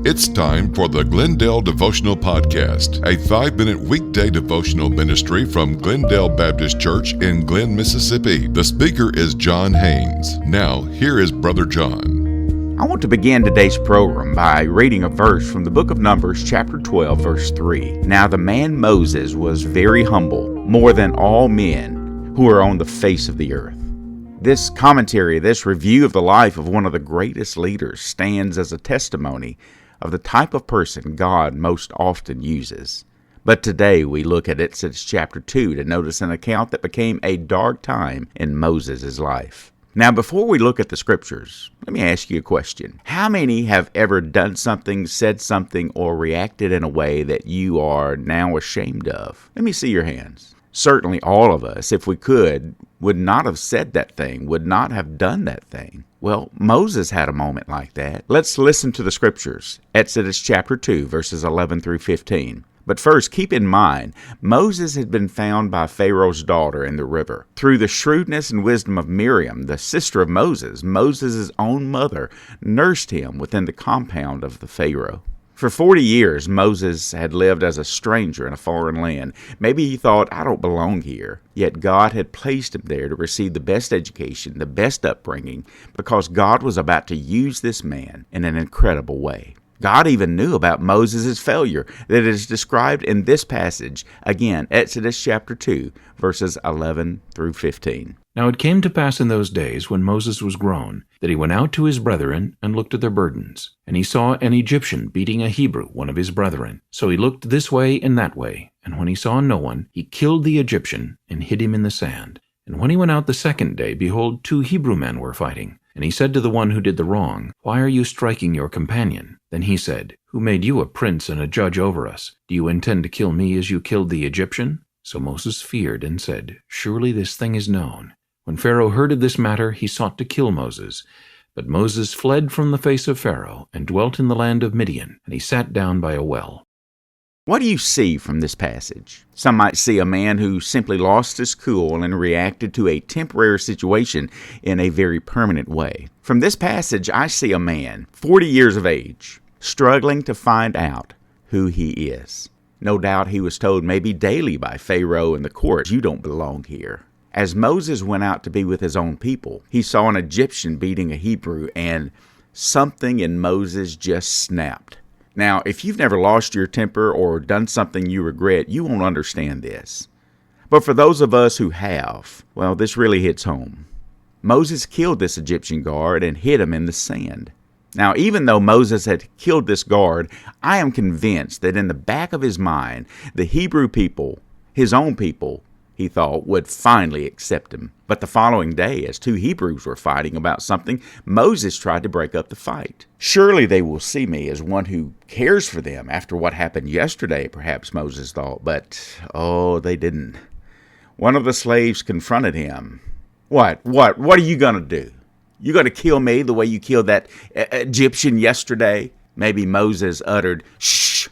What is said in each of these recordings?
It's time for the Glendale Devotional Podcast, a 5-minute weekday devotional ministry from Glendale Baptist Church in Glen, Mississippi. The speaker is John Haynes. Now, here is Brother John. I want to begin today's program by reading a verse from the book of Numbers, chapter 12, verse 3. Now the man Moses was very humble, more than all men who are on the face of the earth. This commentary, this review of the life of one of the greatest leaders stands as a testimony of the type of person God most often uses. But today we look at Exodus chapter 2 to notice an account that became a dark time in Moses' life. Now, before we look at the scriptures, let me ask you a question. How many have ever done something, said something, or reacted in a way that you are now ashamed of? Let me see your hands. Certainly all of us, if we could, would not have said that thing, would not have done that thing. Well, Moses had a moment like that. Let's listen to the scriptures. Exodus chapter 2, verses 11 through 15. But first, keep in mind, Moses had been found by Pharaoh's daughter in the river. Through the shrewdness and wisdom of Miriam, the sister of Moses, Moses' own mother nursed him within the compound of the Pharaoh. For 40 years, Moses had lived as a stranger in a foreign land. Maybe he thought, I don't belong here. Yet God had placed him there to receive the best education, the best upbringing, because God was about to use this man in an incredible way. God even knew about Moses' failure that is described in this passage. Again, Exodus chapter 2, verses 11 through 15. Now it came to pass in those days, when Moses was grown, that he went out to his brethren and looked at their burdens. And he saw an Egyptian beating a Hebrew, one of his brethren. So he looked this way and that way, and when he saw no one, he killed the Egyptian and hid him in the sand. And when he went out the second day, behold, 2 Hebrew men were fighting. And he said to the one who did the wrong, Why are you striking your companion? Then he said, Who made you a prince and a judge over us? Do you intend to kill me as you killed the Egyptian? So Moses feared and said, Surely this thing is known. When Pharaoh heard of this matter, he sought to kill Moses. But Moses fled from the face of Pharaoh and dwelt in the land of Midian, and he sat down by a well. What do you see from this passage? Some might see a man who simply lost his cool and reacted to a temporary situation in a very permanent way. From this passage, I see a man, 40 years of age, struggling to find out who he is. No doubt he was told maybe daily by Pharaoh and the court, you don't belong here. As Moses went out to be with his own people, he saw an Egyptian beating a Hebrew, and something in Moses just snapped. Now, if you've never lost your temper or done something you regret, you won't understand this. But for those of us who have, well, this really hits home. Moses killed this Egyptian guard and hid him in the sand. Now, even though Moses had killed this guard, I am convinced that in the back of his mind, the Hebrew people, his own people, he thought, would finally accept him. But the following day, as 2 Hebrews were fighting about something, Moses tried to break up the fight. Surely they will see me as one who cares for them after what happened yesterday, perhaps Moses thought. But, they didn't. One of the slaves confronted him. What are you going to do? You going to kill me the way you killed that Egyptian yesterday? Maybe Moses uttered, shh,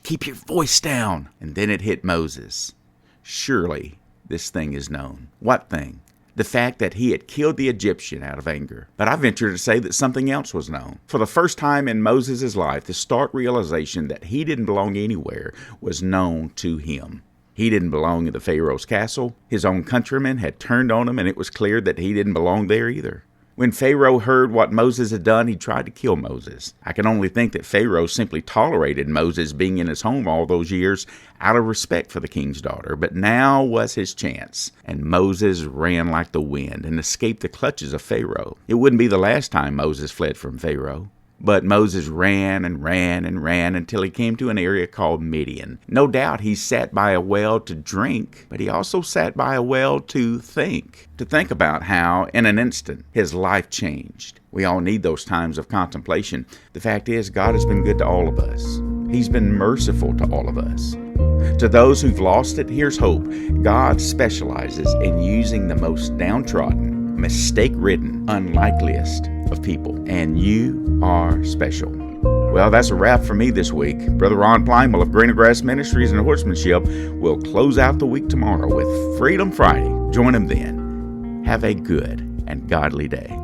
keep your voice down. And then it hit Moses. Surely this thing is known. What thing? The fact that he had killed the Egyptian out of anger. But I venture to say that something else was known. For the first time in Moses' life, the stark realization that he didn't belong anywhere was known to him. He didn't belong in the Pharaoh's castle. His own countrymen had turned on him, and it was clear that he didn't belong there either. When Pharaoh heard what Moses had done, he tried to kill Moses. I can only think that Pharaoh simply tolerated Moses being in his home all those years out of respect for the king's daughter. But now was his chance, and Moses ran like the wind and escaped the clutches of Pharaoh. It wouldn't be the last time Moses fled from Pharaoh. But Moses ran and ran and ran until he came to an area called Midian. No doubt he sat by a well to drink, but he also sat by a well to think about how, in an instant, his life changed. We all need those times of contemplation. The fact is, God has been good to all of us. He's been merciful to all of us. To those who've lost it, here's hope. God specializes in using the most downtrodden, mistake-ridden, unlikeliest of people, and you are special. Well, that's a wrap for me this week. Brother Ron Plimal of Greener Grass Ministries and Horsemanship will close out the week tomorrow with Freedom Friday. Join him then. Have a good and godly day.